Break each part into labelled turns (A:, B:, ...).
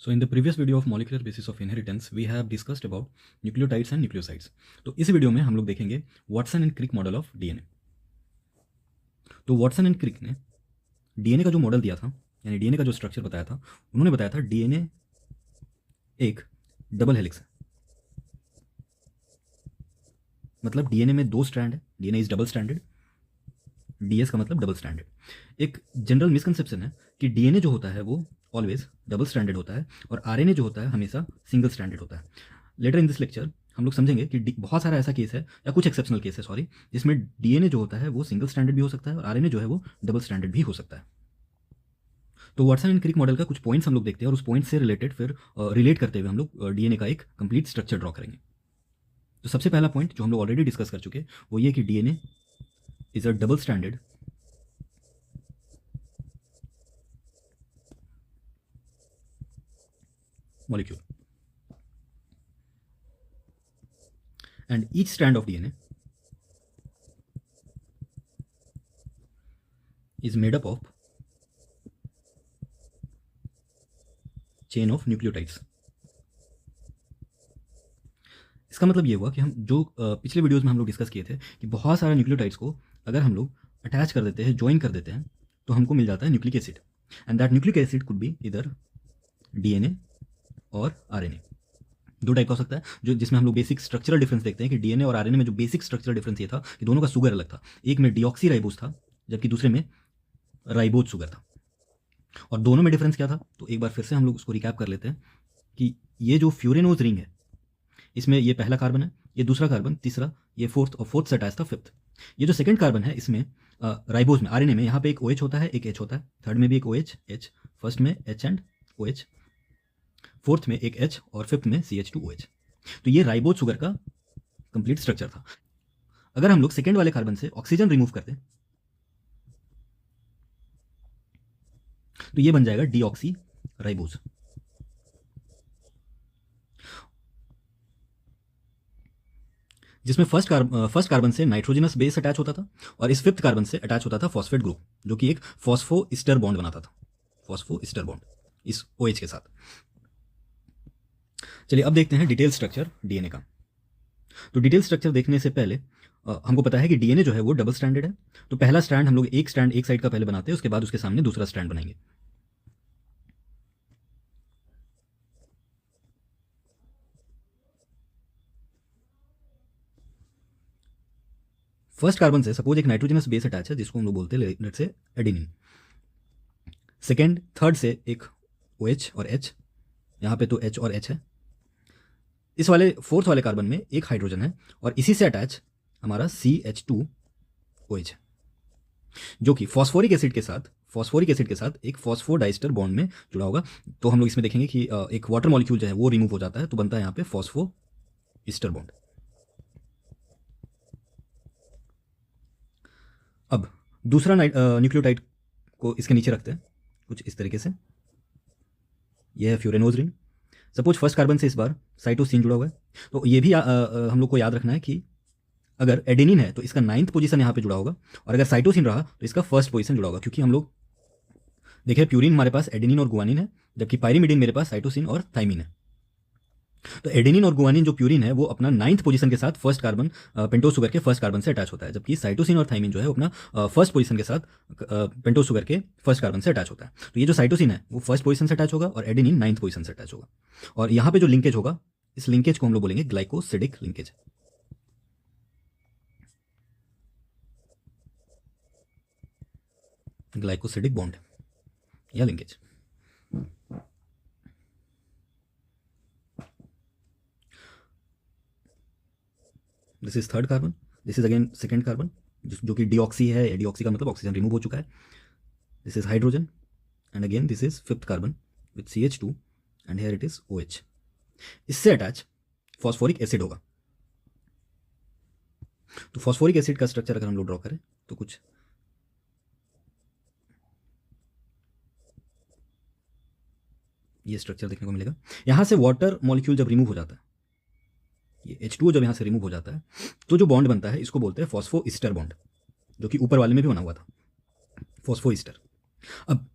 A: So in the previous video of molecular basis of inheritance, we have discussed about nucleotides and nucleosides. तो इस video में हम लोग देखेंगे Watson and Crick model of DNA. तो Watson and Crick ने DNA का जो मॉडल दिया था, यानी डीएनए का जो स्ट्रक्चर बताया था, उन्होंने बताया था डीएनए एक डबल हेलिक्स है। मतलब डीएनए में दो स्ट्रैंड है, DNA is double stranded. DS का मतलब डबल स्ट्रैंडेड। एक जनरल मिसकंसेप्शन है कि डीएनए जो होता है वो ऑलवेज डबल स्ट्रैंडेड होता है और आरएनए जो होता है हमेशा सिंगल स्ट्रैंडेड होता है। लेटर इन दिस लेक्चर हम लोग समझेंगे कि बहुत सारा ऐसा केस है या कुछ एक्सेप्शनल केस है सॉरी, जिसमें डीएनए जो होता है वो सिंगल स्ट्रैंडेड भी हो सकता है और आरएनए जो है वो डबल स्ट्रैंडेड भी हो सकता है। तो वाटसन एंड क्रिक मॉडल का कुछ पॉइंट्स हम लोग देखते हैं और उस पॉइंट से रिलेटेड फिर रिलेट करते हुए हम लोग डीएनए का एक कंप्लीट स्ट्रक्चर ड्रॉ करेंगे। तो सबसे पहला पॉइंट जो हम लोग ऑलरेडी डिस्कस कर चुके वो ये कि DNA is a double stranded molecule and each strand of DNA is made up of chain of nucleotides। इसका मतलब ये हुआ कि हम जो पिछले वीडियोस में हम लोग डिस्कस किए थे कि बहुत सारे न्यूक्लियोटाइड्स को अगर हम लोग अटैच कर देते हैं, ज्वाइन कर देते हैं, तो हमको मिल जाता है nucleic acid. And that nucleic acid could be इधर डीएनए और आरएनए। दो टाइप का हो सकता है जो जिसमें हम लोग बेसिक स्ट्रक्चरल डिफरेंस देखते हैं कि डीएनए और आरएनए में जो बेसिक स्ट्रक्चरल डिफरेंस ये था कि दोनों का शुगर अलग था। एक में डीऑक्सी राइबोज था जबकि दूसरे में राइबोज शुगर था। और दोनों में डिफरेंस क्या था, तो एक बार फिर से हम लोग उसको रिकैप कर लेते हैं कि ये जो फ्यूरेनोज रिंग है इसमें ये पहला कार्बन है, ये दूसरा कार्बन, तीसरा, ये फोर्थ और फोर्थ से अटैच था फिफ्थ। ये जो सेकंड कार्बन है इसमें राइबोज में आरएनए में यहाँ पे एक OH होता है, एक H होता है, थर्ड में भी एक OH H, फर्स्ट में H एंड OH, फोर्थ में एक H और फिफ्थ में CH2OH। तो ये राइबोज शुगर का कंप्लीट स्ट्रक्चर था। अगर हम लोग सेकेंड वाले कार्बन से ऑक्सीजन रिमूव करते तो ये बन जाएगा डीऑक्सी राइबोज। जिसमें फर्स्ट कार्बन से नाइट्रोजनस बेस अटैच होता था और इस फिफ्थ कार्बन से अटैच होता था फॉस्फेट ग्रुप जो कि एक फॉस्फोइस्टर बॉन्ड बनाता था, फॉस्फोइस्टर बॉन्ड इस OH के साथ। चलिए अब देखते हैं डिटेल स्ट्रक्चर डीएनए का। तो डिटेल स्ट्रक्चर देखने से पहले हमको पता है कि डीएनए जो है वो डबल स्ट्रैंडेड है। तो पहला स्ट्रैंड हम लोग एक स्ट्रैंड एक साइड का पहले बनाते हैं, उसके बाद उसके सामने दूसरा स्ट्रैंड बनाएंगे। फर्स्ट कार्बन से सपोज एक नाइट्रोजनस बेस अटैच है जिसको हम लोग बोलते हैं let's say adenine. Second third से एक OH और H, यहाँ पे तो H और H है। इस वाले फोर्थ वाले कार्बन में एक हाइड्रोजन है और इसी से अटैच हमारा CH2OH है जो कि फॉस्फोरिक एसिड के साथ एक फॉस्फोडाइस्टर बॉन्ड में जुड़ा होगा। तो हम लोग इसमें देखेंगे कि एक वाटर मॉलिक्यूल जो है वो रिमूव हो जाता है तो बनता है यहाँ पे फॉस्फोइस्टर बॉन्ड। अब दूसरा न्यूक्लियोटाइड को इसके नीचे रखते हैं कुछ इस तरीके से। यह है फ्यूरेनोज रिंग। सपोज फर्स्ट कार्बन से इस बार साइटोसिन जुड़ा हुआ है, तो ये भी हम लोग को याद रखना है कि अगर एडेनिन है तो इसका 9th पोजीशन यहाँ पे जुड़ा होगा और अगर साइटोसिन रहा तो इसका फर्स्ट पोजीशन जुड़ा होगा, क्योंकि हम लोग देखिए प्यूरिन हमारे पास एडेनिन और गुआनिन है जबकि पायरीमिडीन मेरे पास साइटोसिन और थाइमिन है। तो एडेनिन और गुआनिन जो प्यूरिन है वो अपना 9th पोजीशन के साथ फर्स्ट कार्बन पेंटोज शुगर के फर्स्ट कार्बन से अटैच होता है, जबकि साइटोसिन और थाइमिन जो है वो अपना फर्स्ट पोजीशन के साथ पेंटोज शुगर के फर्स्ट कार्बन से अटैच होता है। तो ये जो साइटोसिन है वो फर्स्ट पोजीशन से अटैच होगा और एडेनिन 9th पोजीशन से अटैच होगा। और यहाँ पे जो लिंकेज होगा इस लिंकेज को हम लोग बोलेंगे ग्लाइकोसिडिक लिंकेज। ग्लाइकोसिडिक बॉन्ड या linkage. This is third carbon, this is again second carbon जो कि डीऑक्सी है। डीऑक्सी का मतलब ऑक्सीजन रिमूव हो चुका है। This is hydrogen and again this is fifth carbon with CH2 and here it is OH। इससे अटैच फॉस्फोरिक एसिड होगा। तो फॉस्फोरिक एसिड का स्ट्रक्चर अगर हम लोग ड्रॉ करें तो कुछ ये स्ट्रक्चर देखने को मिलेगा। यहां से वाटर मॉलिक्यूल जब रिमूव हो जाता है, ये H2O जब यहां से रिमूव हो जाता है तो जो बॉन्ड बनता है इसको बोलते हैं फॉस्फोइस्टर बॉन्ड, जो कि ऊपर वाले में भी बना हुआ था फॉस्फोइस्टर। अब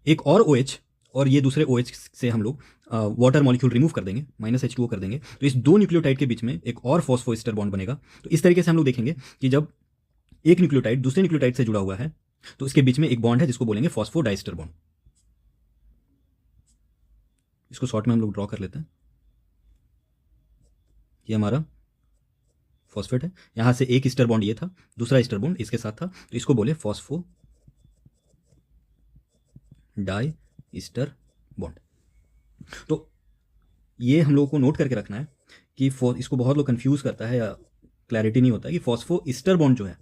A: एक और OH और ये दूसरे OH से हम लोग वाटर मॉलिक्यूल रिमूव कर देंगे, -H2O कर देंगे, तो इस दो न्यूक्लियोटाइड के बीच में एक और फॉस्फोएस्टर बॉन्ड बनेगा। तो इस तरीके से हम लोग देखेंगे कि जब एक न्यूक्लियोटाइड दूसरे न्यूक्लियोटाइड से जुड़ा हुआ है तो इसके बीच में एक बॉन्ड है जिसको बोलेंगे फॉस्फोडाइस्टर बॉन्ड। इसको शॉर्ट में हम लोग ड्रॉ कर लेते हैं। ये हमारा फॉस्फेट है, यहां से एक ईस्टर बॉन्ड ये था, दूसरा ईस्टर बॉन्ड इसके साथ था, तो इसको बोले फॉस्फो डाई ईस्टर बॉन्ड। तो ये हम लोगों को नोट करके रखना है कि इसको बहुत लोग कंफ्यूज करता है या क्लैरिटी नहीं होता है कि फॉस्फो ईस्टर बॉन्ड जो है,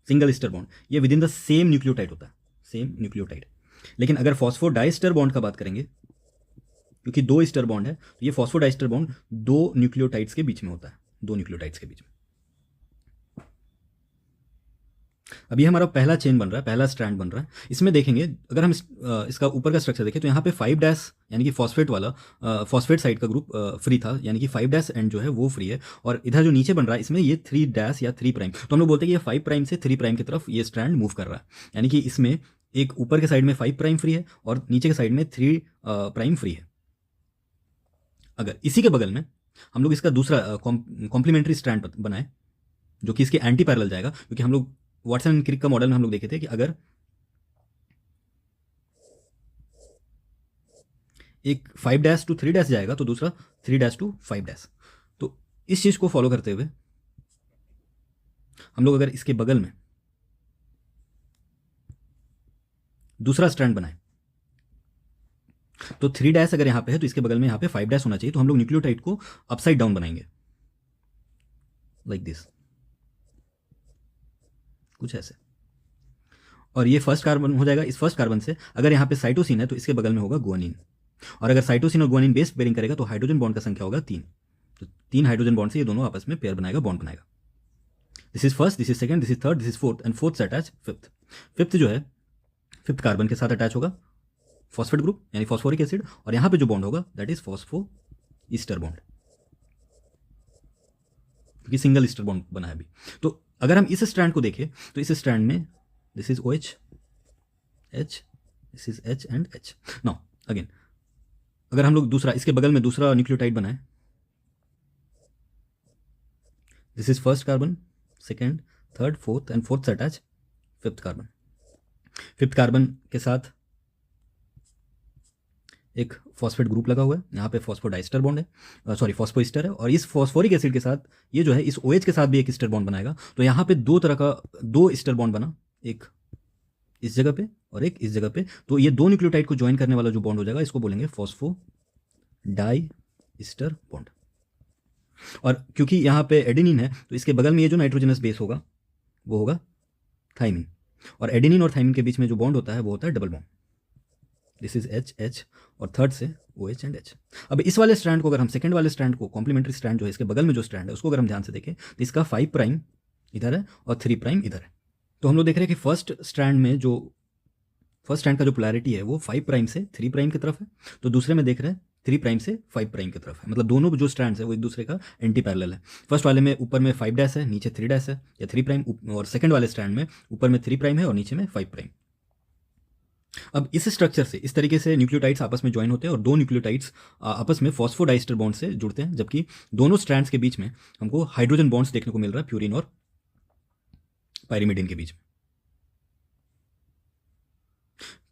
A: सिंगल ईस्टर बॉन्ड, ये with in the same nucleotide होता है, सेम न्यूक्लियोटाइड। लेकिन अगर फॉस्फोडाइस्टर बॉन्ड का बात करेंगे, क्योंकि दो ईस्टर बॉन्ड है, तो ये फॉस्फोडाइस्टर बॉन्ड दो न्यूक्लियोटाइड्स के बीच में होता है, दो न्यूक्लियोटाइड्स के बीच में। अभी हमारा पहला चेन बन रहा है, पहला स्ट्रैंड बन रहा है। इसमें देखेंगे अगर हम इसका ऊपर का स्ट्रक्चर देखें तो यहाँ पे 5 डैश यानी कि फॉस्फेट वाला फॉस्फेट साइड का ग्रुप फ्री था, यानी कि 5 डैश एंड जो है वो फ्री है, और इधर जो नीचे बन रहा है इसमें ये 3 डैश या 3 प्राइम, तो हम लोग बोलते हैं कि ये 5 प्राइम से 3 प्राइम की तरफ ये स्ट्रैंड मूव कर रहा है, यानी कि इसमें एक ऊपर के साइड में 5 प्राइम फ्री है और नीचे के साइड में 3 प्राइम फ्री है। अगर इसी के बगल में हम लोग इसका दूसरा कॉम्प्लीमेंट्री स्ट्रैंड बनाए जो कि इसके एंटी पैरेलल जाएगा, क्योंकि हम लोग वाटसन एंड क्रिक का मॉडल में हम लोग देखे थे कि अगर एक 5 डैश टू 3 डैश जाएगा तो दूसरा 3 डैश टू 5 डैश। तो इस चीज को फॉलो करते हुए हम लोग अगर इसके बगल में दूसरा स्ट्रैंड बनाए तो 3 डैश अगर यहां पे है तो इसके बगल में यहां पे 5 डैश होना चाहिए, तो हम लोग न्यूक्लियोटाइड को अपसाइड डाउन बनाएंगे लाइक दिस, कुछ ऐसे। और ये फर्स्ट कार्बन हो जाएगा। इस फर्स्ट कार्बन से अगर यहाँ पे साइटोसिन है तो इसके बगल में होगा गुआनिन, और अगर साइटोसिन और गुआनिन बेस पेयरिंग करेगा तो हाइड्रोजन बॉन्ड का संख्या होगा 3, तो 3 हाइड्रोजन बॉन्ड से ये दोनों आपस में पेयर बनाएगा, बॉन्ड बनाएगा। This is first, this is second, this is third, this is fourth, and fourth से अटैच फिफ्थ। फिफ्थ जो है फिफ्थ कार्बन के साथ अटैच होगा फॉस्फेट ग्रुप यानी फॉस्फोरिक एसिड, और यहाँ पे जो बॉन्ड होगा that is phospho ester bond, क्योंकि सिंगल ईस्टर बॉन्ड बना है अभी। तो अगर हम इस स्ट्रैंड को देखें तो इस स्ट्रैंड में this is OH, H, this is H and H। Now again अगर हम लोग दूसरा इसके बगल में दूसरा न्यूक्लियोटाइड बनाए, this is first carbon, second, third, fourth, and fourth से attach fifth carbon. Fifth carbon के साथ एक फॉस्फेट ग्रुप लगा हुआ है, यहाँ पे फॉस्फोडाइस्टर बॉन्ड है, सॉरी फॉस्फोईस्टर है, और इस फॉस्फोरिक एसिड के साथ ये जो है इस OH के साथ भी एक ईस्टर बॉन्ड बनाएगा। तो यहाँ पे दो तरह का दो ईस्टर बॉन्ड बना, एक इस जगह पे और एक इस जगह पे, तो ये दो न्यूक्लियोटाइड को ज्वाइन करने वाला जो बॉन्ड हो जाएगा इसको बोलेंगे फॉस्फो डाई ईस्टर बॉन्ड। और क्योंकि यहाँ पे एडेनिन है तो इसके बगल में ये जो नाइट्रोजनस बेस होगा वो होगा थाइमिन, और एडेनिन और थाइमिन के बीच में जो बॉन्ड होता है वो होता है double bond, this is H, H, और थर्ड से OH एंड H। अब इस वाले स्ट्रैंड को अगर हम सेकंड वाले स्ट्रैंड को कॉम्प्लीमेंट्री स्ट्रैंड जो है इसके बगल में जो स्ट्रैंड है उसको अगर हम ध्यान से देखें तो इसका 5 प्राइम इधर है और 3 प्राइम इधर है। तो हम लोग देख रहे हैं कि फर्स्ट स्ट्रैंड का जो पोलैरिटी है वो 5 प्राइम से 3 प्राइम की तरफ है, तो दूसरे में देख रहे हैं 3 प्राइम से 5 प्राइम की तरफ है, मतलब दोनों जो स्ट्रैंड्स है वो एक दूसरे का एंटी पैरेलल है। फर्स्ट वाले में ऊपर में 5 डैश है, नीचे 3 डैश है या 3 प्राइम, और सेकंड वाले स्ट्रैंड में ऊपर में 3 प्राइम है और नीचे में 5 प्राइम। अब इस स्ट्रक्चर से इस तरीके से न्यूक्लियोटाइड्स आपस में ज्वाइन होते हैं और दो न्यूक्लियोटाइड्स आपस में फॉस्फोडाइस्टर बॉन्ड से जुड़ते हैं, जबकि दोनों स्ट्रैंड्स के बीच में हमको हाइड्रोजन बॉन्ड्स देखने को मिल रहा है प्यूरिन और पाइरिमिडिन के बीच में।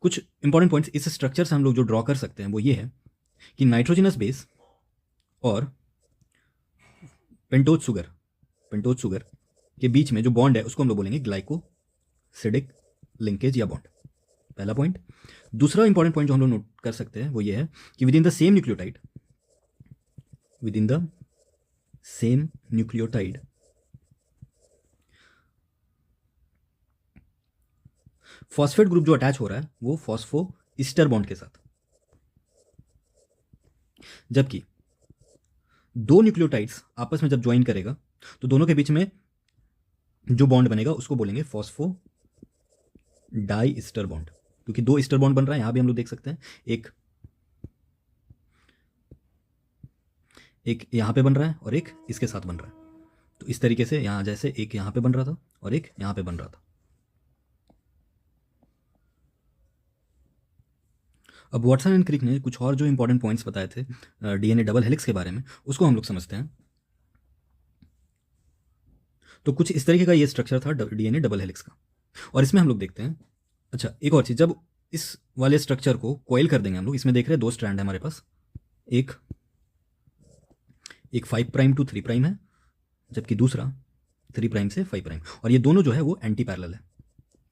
A: कुछ इंपॉर्टेंट पॉइंट्स इस स्ट्रक्चर से हम लोग जो ड्रॉ कर सकते हैं वो ये है कि नाइट्रोजनस बेस और पेंटोज शुगर के बीच में जो बॉन्ड है उसको हम लोग बोलेंगे ग्लाइकोसिडिक लिंकेज या बॉन्ड, पहला पॉइंट। दूसरा इंपॉर्टेंट पॉइंट जो हम लोग नोट कर सकते हैं वो ये है कि with in the same nucleotide phosphate group जो अटैच हो रहा है वो फॉस्फो ईस्टर बॉन्ड के साथ, जबकि दो न्यूक्लियोटाइड्स आपस में जब ज्वाइन करेगा तो दोनों के बीच में जो बॉन्ड बनेगा उसको बोलेंगे फॉस्फो डाई ईस्टर बॉन्ड, क्योंकि दो ईस्टर बॉन्ड बन रहा है। यहां भी हम लोग देख सकते हैं एक यहां पे बन रहा है और एक इसके साथ बन रहा है, तो इस तरीके से यहां जैसे एक यहां पे बन रहा था और एक यहां पे बन रहा था। अब वॉटसन एंड क्रिक ने कुछ और जो इंपॉर्टेंट पॉइंट्स बताए थे डीएनए डबल हेलिक्स के बारे में, उसको हम लोग समझते हैं। तो कुछ इस तरीके का ये स्ट्रक्चर था डीएनए डबल हेलिक्स का, और इसमें हम लोग देखते हैं, अच्छा एक और चीज़, जब इस वाले स्ट्रक्चर को कॉइल कर देंगे हम लोग, इसमें देख रहे हैं 2 स्ट्रैंड है हमारे पास, एक 5 प्राइम टू 3 प्राइम है, जबकि दूसरा 3 प्राइम से 5 प्राइम, और ये दोनों जो है वो एंटी पैरेलल है।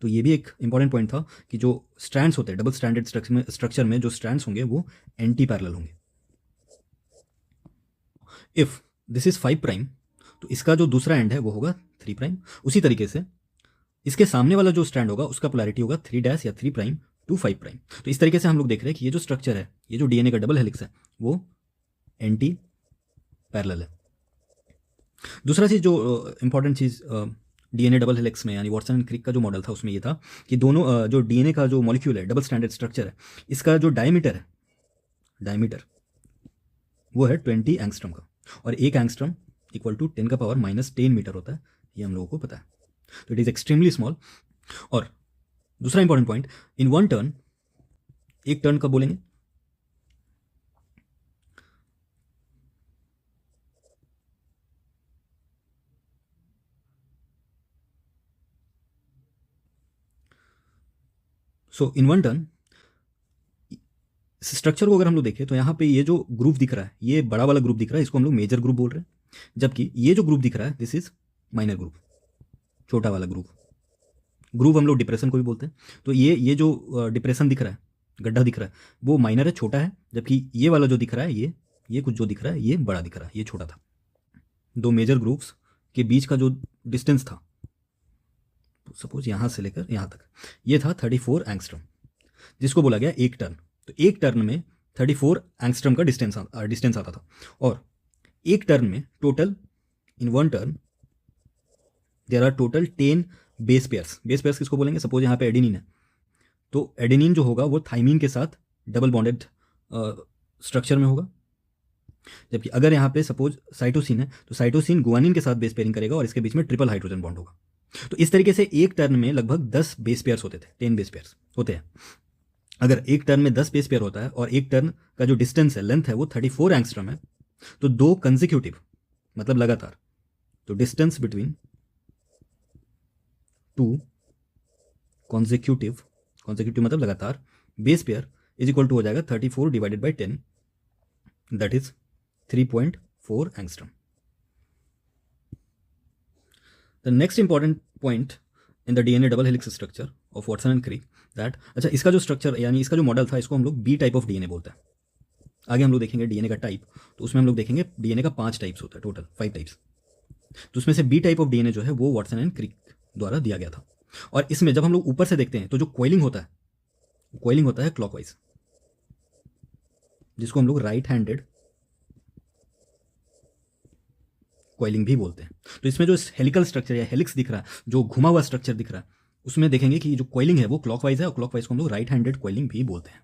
A: तो ये भी एक इंपॉर्टेंट पॉइंट था कि जो स्ट्रैंड्स होते हैं डबल स्ट्रैंडेड स्ट्रक्चर में जो स्ट्रैंड्स होंगे वो एंटी पैरेलल होंगे। इफ दिस इज 5 प्राइम, तो इसका जो दूसरा एंड है वो होगा 3 प्राइम। उसी तरीके से इसके सामने वाला जो स्ट्रैंड होगा उसका पोलैरिटी होगा 3 डैश या 3 प्राइम टू 5 प्राइम। तो इस तरीके से हम लोग देख रहे हैं कि ये जो स्ट्रक्चर है, ये जो डीएनए का डबल हेलिक्स है, वो एंटी पैरेलल है। दूसरा चीज़ जो इंपॉर्टेंट चीज़ डीएनए डबल हेलिक्स में, यानी वॉटसन एंड क्रिक का जो मॉडल था उसमें ये था कि दोनों जो डीएनए का जो मॉलिक्यूल है, डबल स्टैंडर्ड स्ट्रक्चर है, इसका जो डायमीटर वो है 20 एंगस्ट्रम का, और 1 एंगस्ट्रम इक्वल टू 10⁻⁻10 मीटर होता है, ये हम लोगों को पता है। तो इट इज़ एक्सट्रीमली स्मॉल। और दूसरा इंपॉर्टेंट पॉइंट, इन वन टर्न, एक टर्न कब बोलेंगे, सो इन वन टर्न स्ट्रक्चर को अगर हम लोग देखें तो यहाँ पे ये जो ग्रुप दिख रहा है, ये बड़ा वाला ग्रुप दिख रहा है, इसको हम लोग मेजर ग्रुप बोल रहे हैं, जबकि ये जो ग्रुप दिख रहा है दिस इज माइनर ग्रुप, छोटा वाला ग्रुप हम लोग डिप्रेशन को भी बोलते हैं। तो ये जो डिप्रेशन दिख रहा है, गड्ढा दिख रहा है, वो माइनर है, छोटा है, जबकि ये वाला जो दिख रहा है, ये कुछ जो दिख रहा है ये बड़ा दिख रहा है, ये छोटा था। 2 मेजर ग्रुप्स के बीच का जो डिस्टेंस था, सपोज यहाँ से लेकर यहाँ तक, ये था 34 एंगस्ट्रम, जिसको बोला गया एक टर्न। तो एक टर्न में 34 एंगस्ट्रम का डिस्टेंस आता था, और एक टर्न में total, in one turn there are total 10 base pairs किसको बोलेंगे, सपोज यहाँ पे एडेनिन है, तो एडेनिन जो होगा वो थाइमिन के साथ डबल बॉन्डेड स्ट्रक्चर में होगा, जबकि अगर यहाँ पे सपोज साइटोसिन है तो साइटोसिन गुआनिन के साथ बेस पेयरिंग करेगा और इसके बीच में ट्रिपल हाइड्रोजन बॉन्ड होगा। तो इस तरीके से एक टर्न में लगभग 10 बेस पेयर्स होते थे, 10 बेस पेयर्स होते हैं। अगर एक टर्न में 10 बेस पेयर होता है और एक टर्न का जो डिस्टेंस है, लेंथ है, वो 34 एंगस्ट्रम है, तो 2 कंसेक्यूटिव मतलब लगातार, तो डिस्टेंस बिटवीन 2 कॉन्सेक्यूटिव मतलब लगातार base pair is equal to हो जाएगा 34 divided by 10, that is 3.4 angstrom. The next important point in the DNA double helix structure of Watson and Crick that, अच्छा इसका जो स्ट्रक्चर यानी इसका जो मॉडल था, इसको हम लोग बी टाइप ऑफ डीएनए बोलते हैं। आगे हम लोग देखेंगे डीएनए का टाइप, तो उसमें हम लोग देखेंगे डीएनए का 5 टाइप्स होता है, टोटल 5 टाइप्स। तो उसमें से बी टाइप ऑफ डीएनए जो है वो वॉटसन एंड क्रिक द्वारा दिया गया था। और इसमें जब हम लोग ऊपर से देखते हैं तो जो कॉइलिंग होता है क्लॉकवाइज, जिसको हम लोग राइट हैंडेड कॉइलिंग भी बोलते हैं। तो इसमें जो हेलिकल स्ट्रक्चर या हेलिक्स दिख रहा है, जो घुमा हुआ स्ट्रक्चर दिख रहा है, उसमें देखेंगे कि जो कॉइलिंग है वो क्लॉकवाइज है, और क्लॉकवाइज को हम लोग राइट हैंडेड कॉइलिंग भी बोलते हैं।